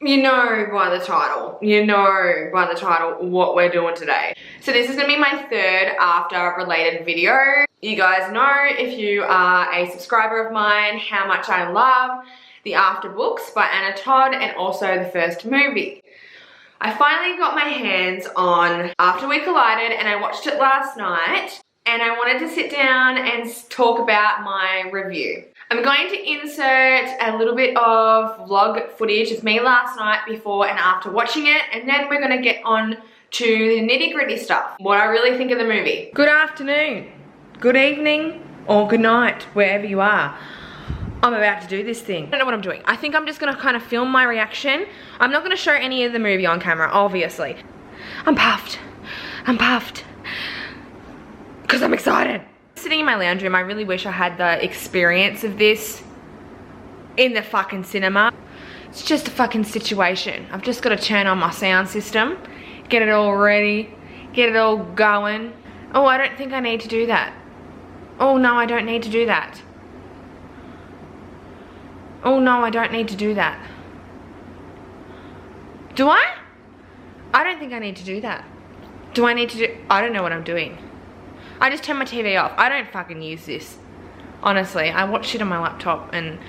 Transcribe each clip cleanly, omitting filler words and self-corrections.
You know by the title. You know by the title what we're doing today. So this is gonna be my third after related video. You guys know, if you are a subscriber of mine, how much I love the After books by Anna Todd and also the first movie. I finally got my hands on After We Collided and I watched it last night and I wanted to sit down and talk about my review. I'm going to insert a little bit of vlog footage of me last night before and after watching it, and then we're going to get on to the nitty-gritty stuff, what I really think of the movie. Good afternoon, good evening, or good night, wherever you are. I'm about to do this thing. I don't know what I'm doing. I think I'm just going to kind of film my reaction. I'm not going to show any of the movie on camera, obviously. I'm puffed. I'm puffed. Because I'm excited. Sitting in my lounge room, I really wish I had the experience of this in the fucking cinema. It's just a fucking situation. I've just got to turn on my sound system, get it all ready, get it all going. Oh, I don't think I need to do that. Oh no, I don't need to do that. Oh no, I don't need to do that. Do I? I don't think I need to do that. Do I need to do, I don't know what I'm doing. I just turned my TV off. I don't fucking use this. Honestly, I watch shit on my laptop and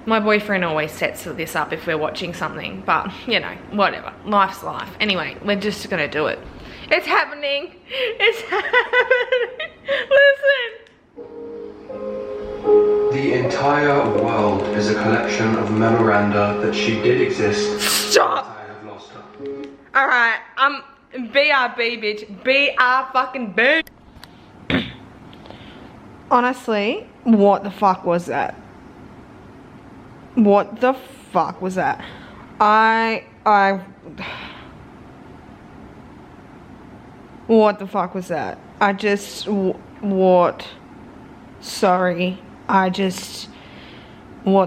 my boyfriend always sets this up if we're watching something. But, you know, whatever. Life's life. Anyway, we're just gonna do it. It's happening. It's happening. Listen. The entire world is a collection of memoranda that she did exist. Stop. I have lost her. Alright, I'm BRB, bitch. BR fucking B. Honestly, what the fuck was that? What the fuck was that? What the fuck was that? What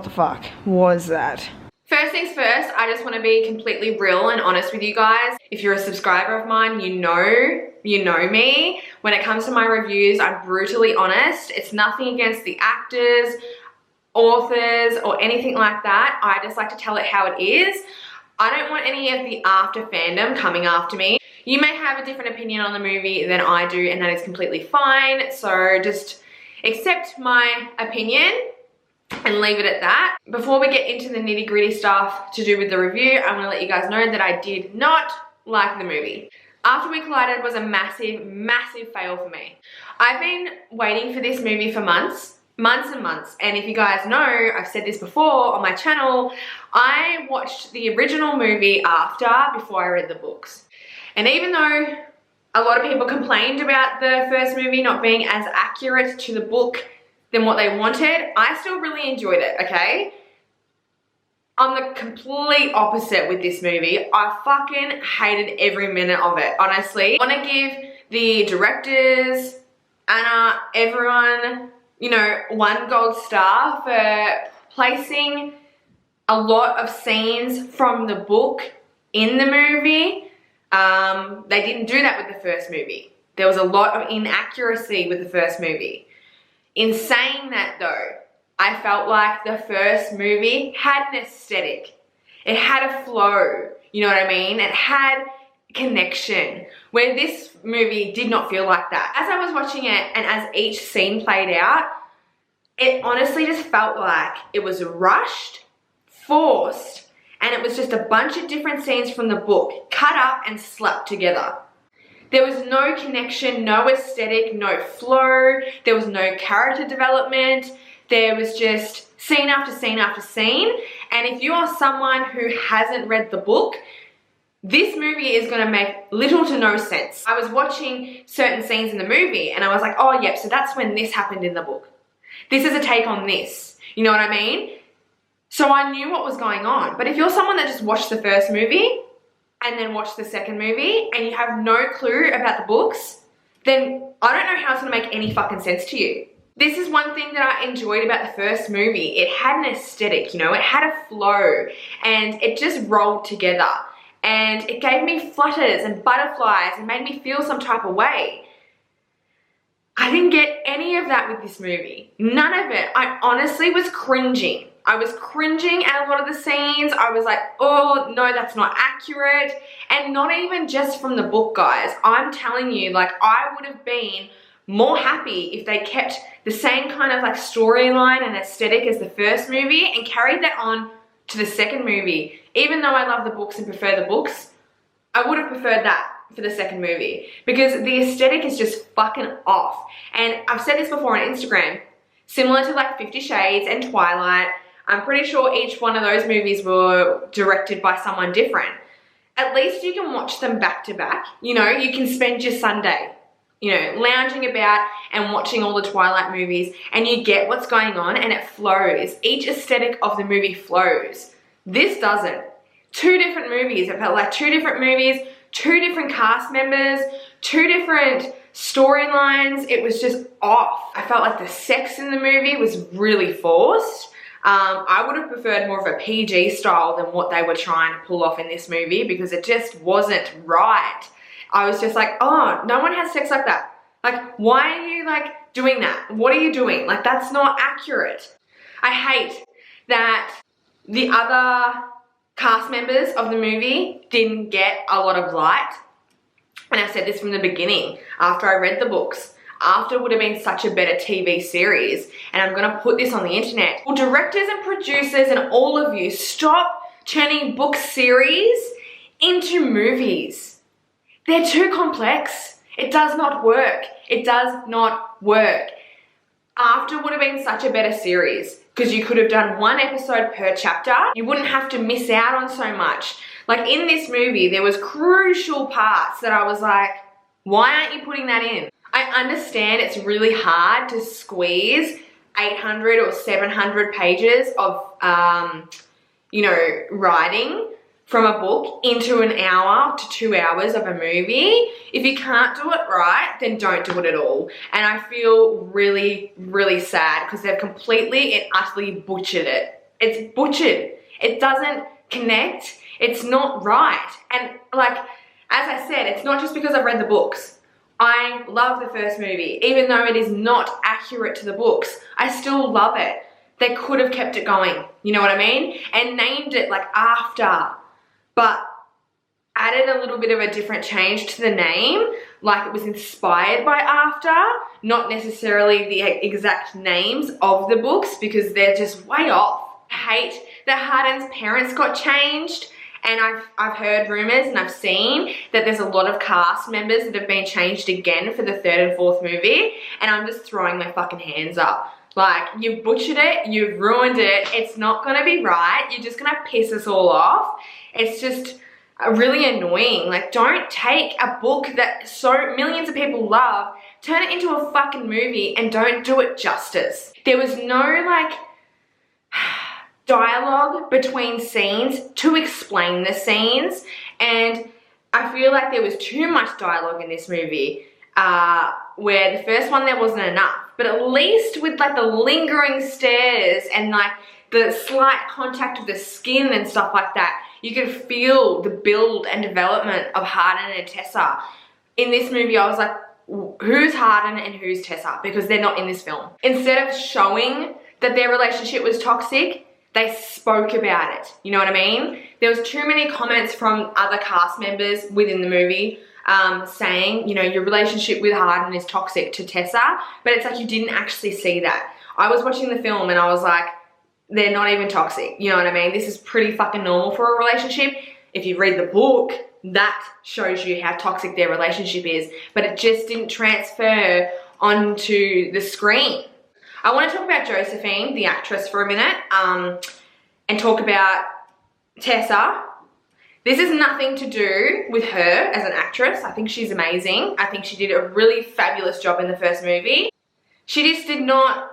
the fuck was that? First things first, I just want to be completely real and honest with you guys. If you're a subscriber of mine, you know me. When it comes to my reviews, I'm brutally honest. It's nothing against the actors, authors, or anything like that. I just like to tell it how it is. I don't want any of the after fandom coming after me. You may have a different opinion on the movie than I do, and that is completely fine. So just accept my opinion and leave it at that. Before we get into the nitty-gritty stuff to do with the review, I want to let you guys know that I did not like the movie. After We Collided was a massive, massive fail for me. I've been waiting for this movie for months and months, and if you guys know, I've said this before on my channel, I watched the original movie After before I read the books. And even though a lot of people complained about the first movie not being as accurate to the book than what they wanted, I still really enjoyed it, okay? I'm the complete opposite with this movie. I fucking hated every minute of it, honestly. I want to give the directors, Anna, everyone, you know, 1 gold star for placing a lot of scenes from the book in the movie. They didn't do that with the first movie. There was a lot of inaccuracy with the first movie. In saying that though, I felt like the first movie had an aesthetic. It had a flow, you know what I mean? It had connection, where this movie did not feel like that. As I was watching it and as each scene played out, it honestly just felt like it was rushed, forced, and it was just a bunch of different scenes from the book, cut up and slapped together. There was no connection, no aesthetic, no flow, there was no character development, there was just scene after scene after scene. And if you are someone who hasn't read the book, this movie is going to make little to no sense. I was watching certain scenes in the movie and I was like, oh yep, so that's when this happened in the book. This is a take on this, you know what I mean? So I knew what was going on. But if you're someone that just watched the first movie and then watched the second movie and you have no clue about the books, then I don't know how it's going to make any fucking sense to you. This is one thing that I enjoyed about the first movie. It had an aesthetic, you know, it had a flow and it just rolled together. And it gave me flutters and butterflies and made me feel some type of way. I didn't get any of that with this movie. None of it. I honestly was cringing. I was cringing at a lot of the scenes. I was like, oh no, that's not accurate. And not even just from the book, guys. I'm telling you, like, I would have been more happy if they kept the same kind of like storyline and aesthetic as the first movie and carried that on to the second movie. Even though I love the books and prefer the books, I would have preferred that for the second movie because the aesthetic is just fucking off. And I've said this before on Instagram, similar to like 50 Shades and Twilight, I'm pretty sure each one of those movies were directed by someone different. At least you can watch them back to back. You know, you can spend your Sunday, you know, lounging about and watching all the Twilight movies and you get what's going on and it flows. Each aesthetic of the movie flows. This doesn't. Two different movies. It felt like two different movies, two different cast members, two different storylines. It was just off. I felt like the sex in the movie was really forced. I would have preferred more of a PG style than what they were trying to pull off in this movie because it just wasn't right. I was just like, oh, no one has sex like that. Like, why are you like doing that? What are you doing? Like, that's not accurate. I hate that the other cast members of the movie didn't get a lot of light. And I said this from the beginning, after I read the books. After would have been such a better TV series. And I'm gonna put this on the internet. Well, directors and producers and all of you, stop turning book series into movies. They're too complex. It does not work. It does not work. After would have been such a better series because you could have done one episode per chapter. You wouldn't have to miss out on so much. Like in this movie, there was crucial parts that I was like, why aren't you putting that in? I understand it's really hard to squeeze 800 or 700 pages of, you know, writing from a book into an hour to 2 hours of a movie. If you can't do it right, then don't do it at all. And I feel really, really sad because they've completely and utterly butchered it. It's butchered. It doesn't connect. It's not right. And like, as I said, it's not just because I've read the books. I love the first movie. Even though it is not accurate to the books, I still love it. They could have kept it going, you know what I mean? And named it like after, but added a little bit of a different change to the name, like it was inspired by after, not necessarily the exact names of the books because they're just way off. I hate that Hardin's parents got changed. And I've heard rumors and I've seen that there's a lot of cast members that have been changed again for the third and fourth movie. And I'm just throwing my fucking hands up. Like, you've butchered it, you've ruined it, it's not gonna be right, you're just gonna piss us all off. It's just really annoying. Like, don't take a book that so millions of people love, turn it into a fucking movie and don't do it justice. There was no like dialogue between scenes to explain the scenes, and I feel like there was too much dialogue in this movie where the first one there wasn't enough, but at least with like the lingering stares and like the slight contact of the skin and stuff like that, you could feel the build and development of Hardin and Tessa. In this movie I was like, who's Hardin and who's Tessa? Because they're not in this film. Instead of showing that their relationship was toxic, they spoke about it, you know what I mean? There was too many comments from other cast members within the movie saying, you know, your relationship with Hardin is toxic to Tessa, but it's like you didn't actually see that. I was watching the film and I was like, they're not even toxic, you know what I mean? This is pretty fucking normal for a relationship. If you read the book, that shows you how toxic their relationship is, but it just didn't transfer onto the screen. I want to talk about Josephine, the actress, for a minute, and talk about Tessa. This is nothing to do with her as an actress. I think she's amazing. I think she did a really fabulous job in the first movie. She just did not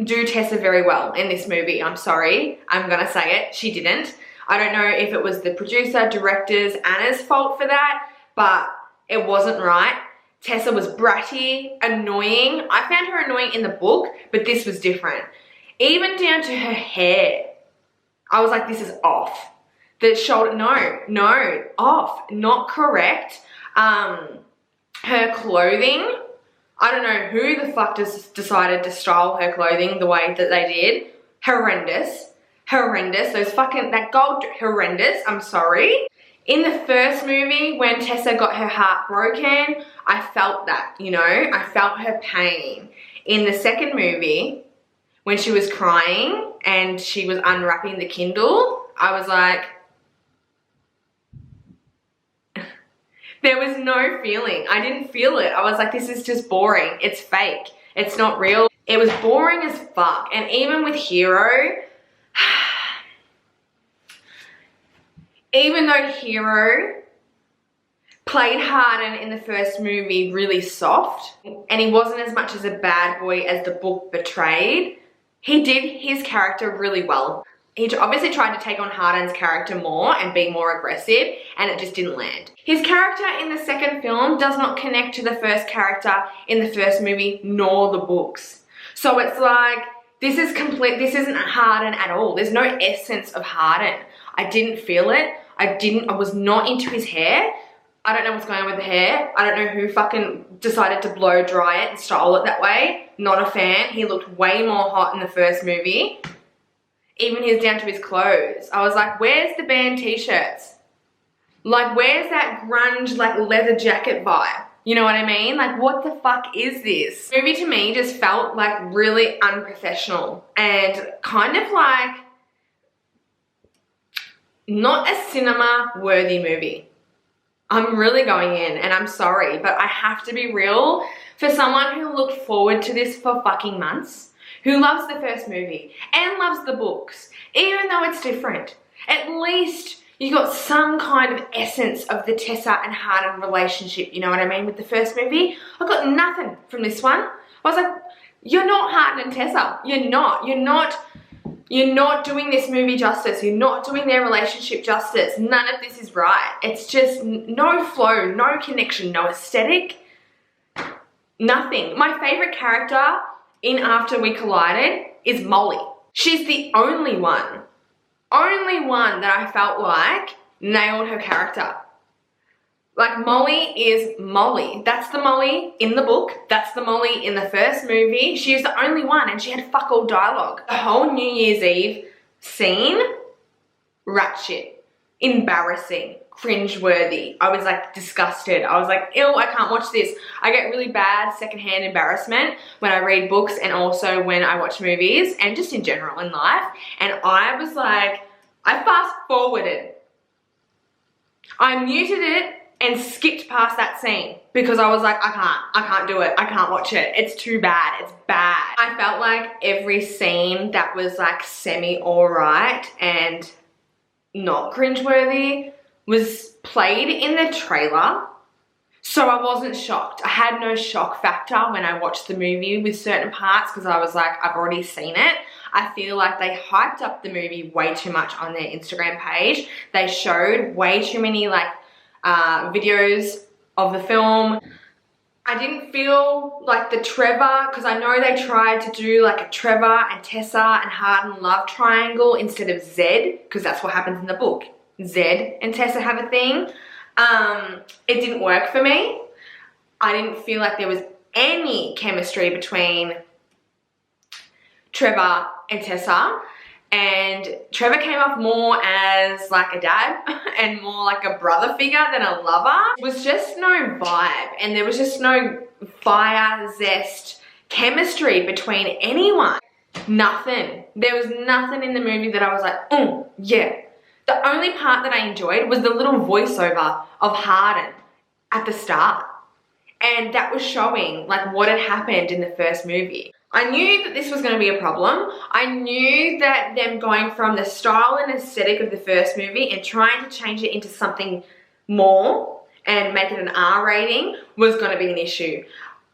do Tessa very well in this movie. I'm sorry. I'm going to say it. She didn't. I don't know if it was the producer, directors, Anna's fault for that, but it wasn't right. Tessa was bratty, annoying. I found her annoying in the book, but this was different. Even down to her hair. I was like, this is off. The shoulder, no, off, not correct. Her clothing, I don't know who the fuck decided to style her clothing the way that they did. Horrendous. horrendous. That gold, horrendous, I'm sorry. In the first movie, when Tessa got her heart broken, I felt that, you know, I felt her pain. In the second movie, when she was crying and she was unwrapping the Kindle, I was like, there was no feeling. I didn't feel it. I was like, this is just boring. It's fake. It's not real. It was boring as fuck. And even with Hero, even though Hero played Harden in the first movie really soft, and he wasn't as much as a bad boy as the book portrayed, he did his character really well. He obviously tried to take on Harden's character more and be more aggressive, and it just didn't land. His character in the second film does not connect to the first character in the first movie, nor the books. So it's like, this isn't Harden at all. There's no essence of Harden. I didn't feel it. I was not into his hair. I don't know what's going on with the hair. I don't know who fucking decided to blow dry it and style it that way. Not a fan. He looked way more hot in the first movie. Even his down to his clothes. I was like, where's the band t-shirts? Like, where's that grunge, like, leather jacket vibe? You know what I mean? Like, what the fuck is this? The movie to me just felt like really unprofessional and kind of like not a cinema worthy movie. I'm really going in, and I'm sorry, but I have to be real. For someone who looked forward to this for fucking months, who loves the first movie and loves the books, even though it's different, at least you got some kind of essence of the Tessa and Harden relationship, you know what I mean? With the first movie, I got nothing from this one. I was like, you're not Harden and Tessa. You're not doing this movie justice. You're not doing their relationship justice. None of this is right. It's just no flow, no connection, no aesthetic, nothing. My favorite character in After We Collided is Molly. She's the only one that I felt like nailed her character. Like, Molly is Molly. That's the Molly in the book. That's the Molly in the first movie. She's the only one, and she had fuck all dialogue. The whole New Year's Eve scene, rat shit. Embarrassing. Cringeworthy. I was like disgusted. I was like, ew, I can't watch this. I get really bad secondhand embarrassment when I read books and also when I watch movies and just in general in life. And I was like, I fast forwarded. I muted it and skipped past that scene because I was like, I can't do it. I can't watch it. It's too bad. It's bad. I felt like every scene that was like semi alright and not cringeworthy was played in the trailer, so I wasn't shocked. I had no shock factor when I watched the movie with certain parts because I was like, I've already seen it. I feel like they hyped up the movie way too much on their Instagram page. They showed way too many like videos of the film. I didn't feel like the Trevor, because I know they tried to do like a Trevor and Tessa and Harden love triangle instead of Zed, because that's what happens in the book. Zed and Tessa have a thing. It didn't work for me. I didn't feel like there was any chemistry between Trevor and Tessa, and Trevor came off more as like a dad and more like a brother figure than a lover. It was just no vibe, and there was just no fire, zest, chemistry between anyone. Nothing. There was nothing in the movie that I was like, oh yeah. The only part that I enjoyed was the little voiceover of Harden at the start. And that was showing like what had happened in the first movie. I knew that this was going to be a problem. I knew that them going from the style and aesthetic of the first movie and trying to change it into something more and make it an R rating was going to be an issue.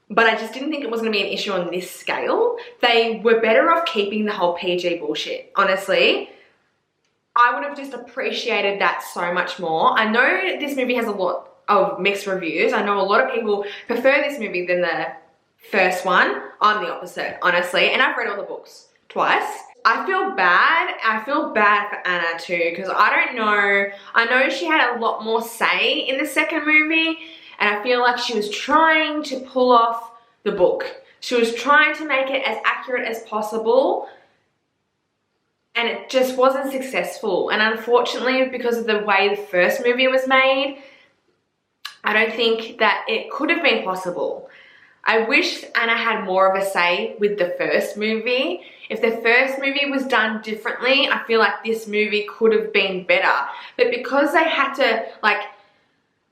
But I just didn't think it was going to be an issue on this scale. They were better off keeping the whole PG bullshit, honestly. I would have just appreciated that so much more. I know this movie has a lot of mixed reviews. I know a lot of people prefer this movie than the first one. I'm the opposite, honestly. And I've read all the books twice. I feel bad. I feel bad for Anna too, because I don't know. I know she had a lot more say in the second movie, and I feel like she was trying to pull off the book. She was trying to make it as accurate as possible. and it just wasn't successful. And unfortunately, because of the way the first movie was made, I don't think that it could have been possible. I wish Anna had more of a say with the first movie. If the first movie was done differently, I feel like this movie could have been better. But because they had to like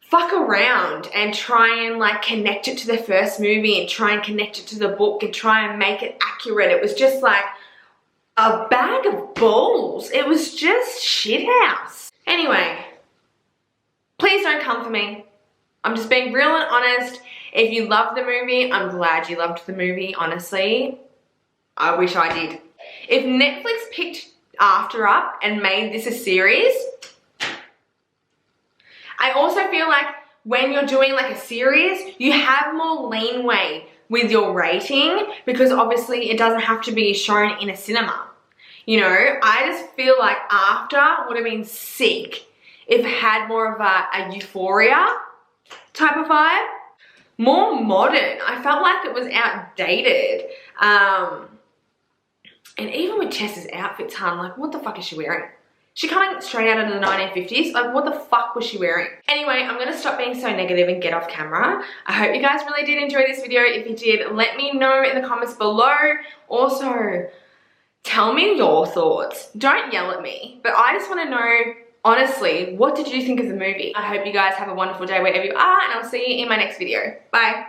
fuck around and try and like connect it to the first movie and try and connect it to the book and try and make it accurate, it was just like a bag of balls. It was just shithouse. Anyway, please don't come for me. I'm just being real and honest. If you loved the movie, I'm glad you loved the movie, honestly. I wish I did. If Netflix picked After up and made this a series, I also feel like when you're doing like a series, you have more leeway with your rating because obviously it doesn't have to be shown in a cinema. You know, I just feel like After would have been sick if it had more of a Euphoria type of vibe. More modern. I felt like it was outdated. And even with Tessa's outfits, hun, like what the fuck is she wearing? She coming straight out of the 1950s. Like what the fuck was she wearing? Anyway, I'm gonna stop being so negative and get off camera. I hope you guys really did enjoy this video. If you did, let me know in the comments below. Also, tell me your thoughts. Don't yell at me, but I just wanna know, honestly, what did you think of the movie? I hope you guys have a wonderful day wherever you are, and I'll see you in my next video. Bye.